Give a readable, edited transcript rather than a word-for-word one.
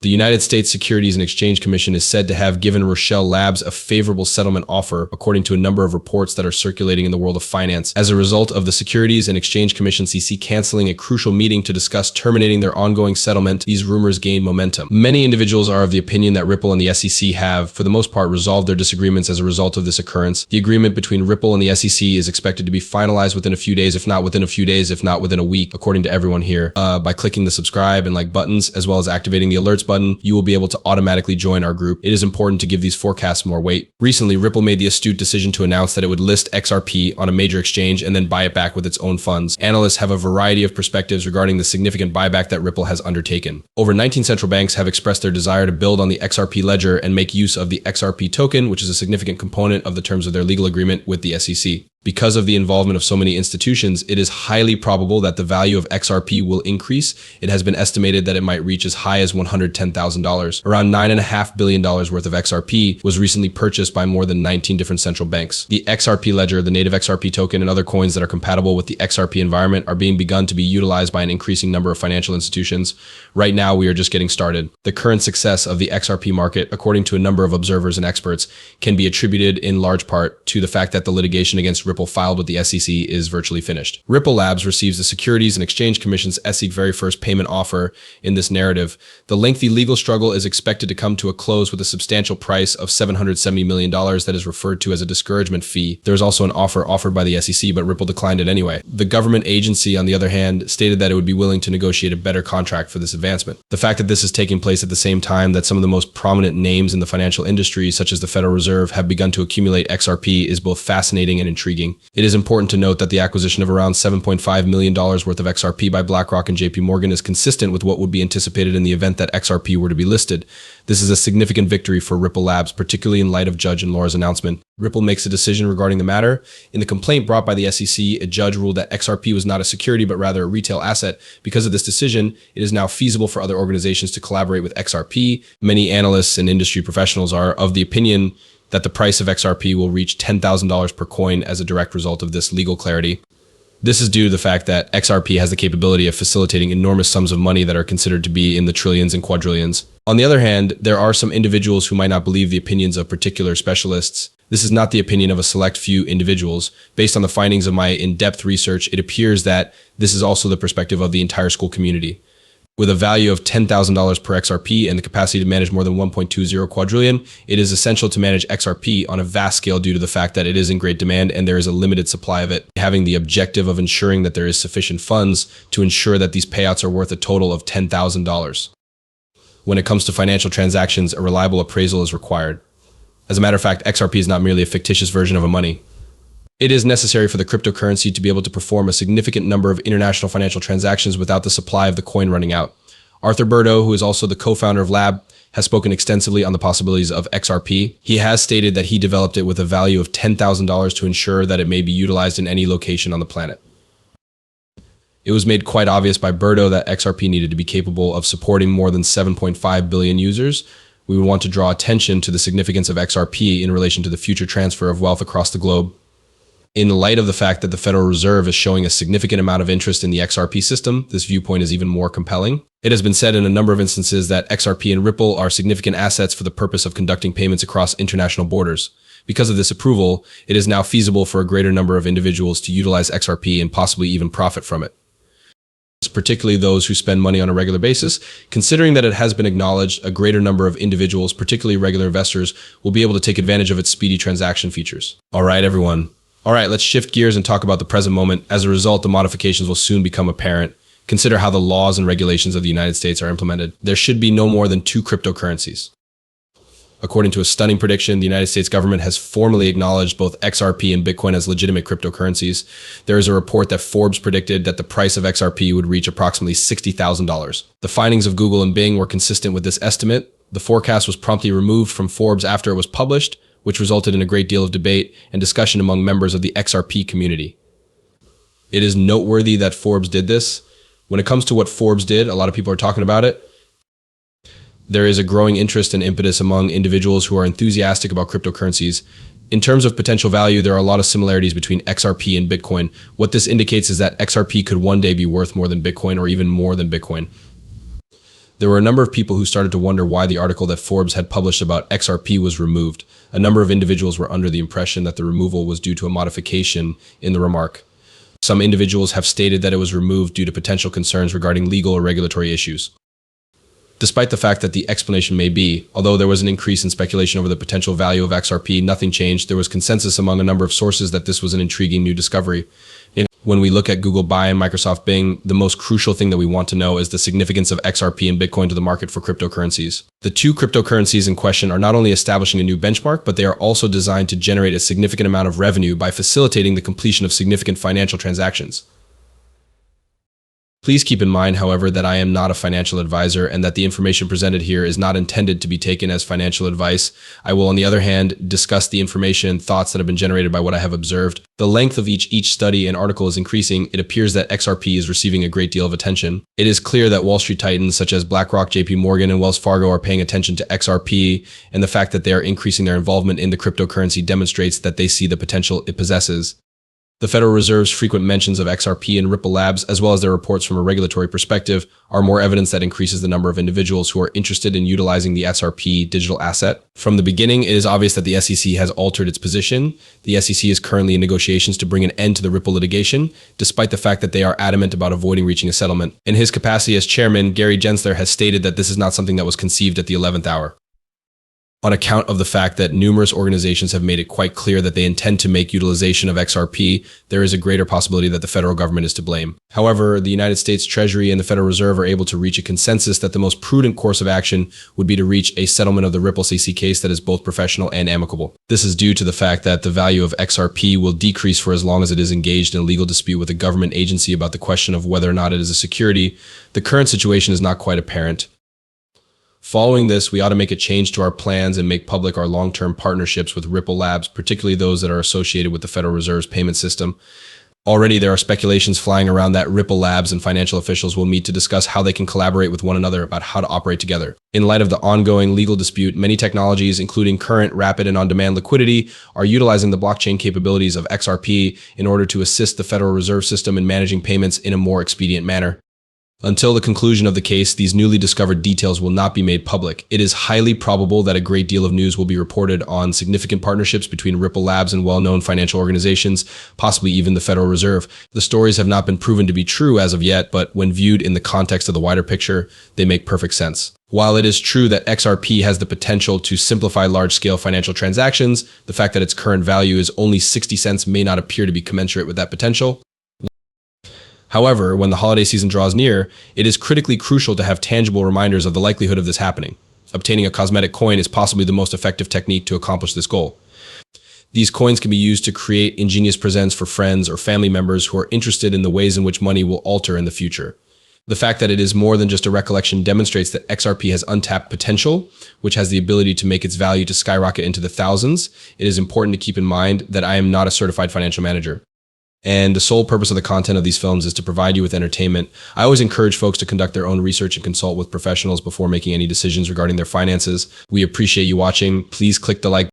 The United States Securities and Exchange Commission is said to have given Rochelle Labs a favorable settlement offer, according to a number of reports that are circulating in the world of finance, as a result of the Securities and Exchange Commission (SEC) canceling a crucial meeting to discuss terminating their ongoing settlement. These rumors gain momentum. Many individuals are of the opinion that Ripple and the SEC have, for the most part, resolved their disagreements as a result of this occurrence. The agreement between Ripple and the SEC is expected to be finalized within a few days, if not within a few days, if not within a week, according to everyone here. By clicking the subscribe and like buttons, as well as activating the alerts button, you will be able to automatically join our group. It is important to give these forecasts more weight. Recently, Ripple made the astute decision to announce that it would list XRP on a major exchange and then buy it back with its own funds. Analysts have a variety of perspectives regarding the significant buyback that Ripple has undertaken. Over 19 central banks have expressed their desire to build on the XRP ledger and make use of the XRP token, which is a significant component of the terms of their legal agreement with the SEC. Because of the involvement of so many institutions, it is highly probable that the value of XRP will increase. It has been estimated that it might reach as high as $110,000. Around $9.5 billion worth of XRP was recently purchased by more than 19 different central banks. The XRP ledger, the native XRP token, and other coins that are compatible with the XRP environment are being begun to be utilized by an increasing number of financial institutions. Right now, we are just getting started. The current success of the XRP market, according to a number of observers and experts, can be attributed in large part to the fact that the litigation against Ripple filed with the SEC is virtually finished. Ripple Labs receives the Securities and Exchange Commission's SEC very first payment offer in this narrative. The lengthy legal struggle is expected to come to a close with a substantial price of $770 million that is referred to as a discouragement fee. There is also an offer offered by the SEC, but Ripple declined it anyway. The government agency, on the other hand, stated that it would be willing to negotiate a better contract for this advancement. The fact that this is taking place at the same time that some of the most prominent names in the financial industry, such as the Federal Reserve, have begun to accumulate XRP is both fascinating and intriguing. It is important to note that the acquisition of around $7.5 million worth of XRP by BlackRock and JP Morgan is consistent with what would be anticipated in the event that XRP were to be listed. This is a significant victory for Ripple Labs, particularly in light of Judge and Laura's announcement. Ripple makes a decision regarding the matter. In the complaint brought by the SEC, a judge ruled that XRP was not a security but rather a retail asset. Because of this decision, it is now feasible for other organizations to collaborate with XRP. Many analysts and industry professionals are of the opinion that the price of XRP will reach $10,000 per coin as a direct result of this legal clarity. This is due to the fact that XRP has the capability of facilitating enormous sums of money that are considered to be in the trillions and quadrillions. On the other hand, there are some individuals who might not believe the opinions of particular specialists. This is not the opinion of a select few individuals. Based on the findings of my in-depth research, it appears that this is also the perspective of the entire school community. With a value of $10,000 per XRP and the capacity to manage more than 1.20 quadrillion, it is essential to manage XRP on a vast scale due to the fact that it is in great demand and there is a limited supply of it, having the objective of ensuring that there is sufficient funds to ensure that these payouts are worth a total of $10,000. When it comes to financial transactions, a reliable appraisal is required. As a matter of fact, XRP is not merely a fictitious version of a money. It is necessary for the cryptocurrency to be able to perform a significant number of international financial transactions without the supply of the coin running out. Arthur Berto, who is also the co-founder of Lab, has spoken extensively on the possibilities of XRP. He has stated that he developed it with a value of $10,000 to ensure that it may be utilized in any location on the planet. It was made quite obvious by Berto that XRP needed to be capable of supporting more than 7.5 billion users. We would want to draw attention to the significance of XRP in relation to the future transfer of wealth across the globe. In light of the fact that the Federal Reserve is showing a significant amount of interest in the XRP system, this viewpoint is even more compelling. It has been said in a number of instances that XRP and Ripple are significant assets for the purpose of conducting payments across international borders. Because of this approval, it is now feasible for a greater number of individuals to utilize XRP and possibly even profit from it, particularly those who spend money on a regular basis. Considering that it has been acknowledged, a greater number of individuals, particularly regular investors, will be able to take advantage of its speedy transaction features. All right, everyone. All right, let's shift gears and talk about the present moment. As a result, the modifications will soon become apparent. Consider how the laws and regulations of the United States are implemented. There should be no more than 2 cryptocurrencies. According to a stunning prediction, the United States government has formally acknowledged both XRP and Bitcoin as legitimate cryptocurrencies. There is a report that Forbes predicted that the price of XRP would reach approximately $60,000. The findings of Google and Bing were consistent with this estimate. The forecast was promptly removed from Forbes after it was published, which resulted in a great deal of debate and discussion among members of the XRP community. It is noteworthy that Forbes did this. When it comes to what Forbes did, a lot of people are talking about it. There is a growing interest and impetus among individuals who are enthusiastic about cryptocurrencies. In terms of potential value, there are a lot of similarities between XRP and Bitcoin. What this indicates is that XRP could one day be worth more than Bitcoin or even more than Bitcoin. There were a number of people who started to wonder why the article that Forbes had published about XRP was removed. A number of individuals were under the impression that the removal was due to a modification in the remark. Some individuals have stated that it was removed due to potential concerns regarding legal or regulatory issues. Despite the fact that the explanation may be, although there was an increase in speculation over the potential value of XRP, nothing changed. There was consensus among a number of sources that this was an intriguing new discovery. When we look at Google Buy and Microsoft Bing, the most crucial thing that we want to know is the significance of XRP and Bitcoin to the market for cryptocurrencies. The two cryptocurrencies in question are not only establishing a new benchmark, but they are also designed to generate a significant amount of revenue by facilitating the completion of significant financial transactions. Please keep in mind, however, that I am not a financial advisor and that the information presented here is not intended to be taken as financial advice. I will, on the other hand, discuss the information and thoughts that have been generated by what I have observed. The length of each study and article is increasing. It appears that XRP is receiving a great deal of attention. It is clear that Wall Street titans such as BlackRock, JP Morgan, and Wells Fargo are paying attention to XRP, and the fact that they are increasing their involvement in the cryptocurrency demonstrates that they see the potential it possesses. The Federal Reserve's frequent mentions of XRP and Ripple Labs, as well as their reports from a regulatory perspective, are more evidence that increases the number of individuals who are interested in utilizing the XRP digital asset. From the beginning, it is obvious that the SEC has altered its position. The SEC is currently in negotiations to bring an end to the Ripple litigation, despite the fact that they are adamant about avoiding reaching a settlement. In his capacity as chairman, Gary Gensler has stated that this is not something that was conceived at the 11th hour. On account of the fact that numerous organizations have made it quite clear that they intend to make utilization of XRP, there is a greater possibility that the federal government is to blame. However, the United States Treasury and the Federal Reserve are able to reach a consensus that the most prudent course of action would be to reach a settlement of the Ripple CC case that is both professional and amicable. This is due to the fact that the value of XRP will decrease for as long as it is engaged in a legal dispute with a government agency about the question of whether or not it is a security. The current situation is not quite apparent. Following this, we ought to make a change to our plans and make public our long-term partnerships with Ripple Labs, particularly those that are associated with the Federal Reserve's payment system. Already, there are speculations flying around that Ripple Labs and financial officials will meet to discuss how they can collaborate with one another about how to operate together. In light of the ongoing legal dispute, many technologies, including current, rapid, and on-demand liquidity, are utilizing the blockchain capabilities of XRP in order to assist the Federal Reserve System in managing payments in a more expedient manner. Until the conclusion of the case, these newly discovered details will not be made public. It is highly probable that a great deal of news will be reported on significant partnerships between Ripple Labs and well-known financial organizations, possibly even the Federal Reserve. The stories have not been proven to be true as of yet, but when viewed in the context of the wider picture, they make perfect sense. While it is true that XRP has the potential to simplify large-scale financial transactions, the fact that its current value is only 60 cents may not appear to be commensurate with that potential. However, when the holiday season draws near, it is critically crucial to have tangible reminders of the likelihood of this happening. Obtaining a cosmetic coin is possibly the most effective technique to accomplish this goal. These coins can be used to create ingenious presents for friends or family members who are interested in the ways in which money will alter in the future. The fact that it is more than just a recollection demonstrates that XRP has untapped potential, which has the ability to make its value to skyrocket into the thousands. It is important to keep in mind that I am not a certified financial manager, and the sole purpose of the content of these films is to provide you with entertainment. I always encourage folks to conduct their own research and consult with professionals before making any decisions regarding their finances. We appreciate you watching. Please click the like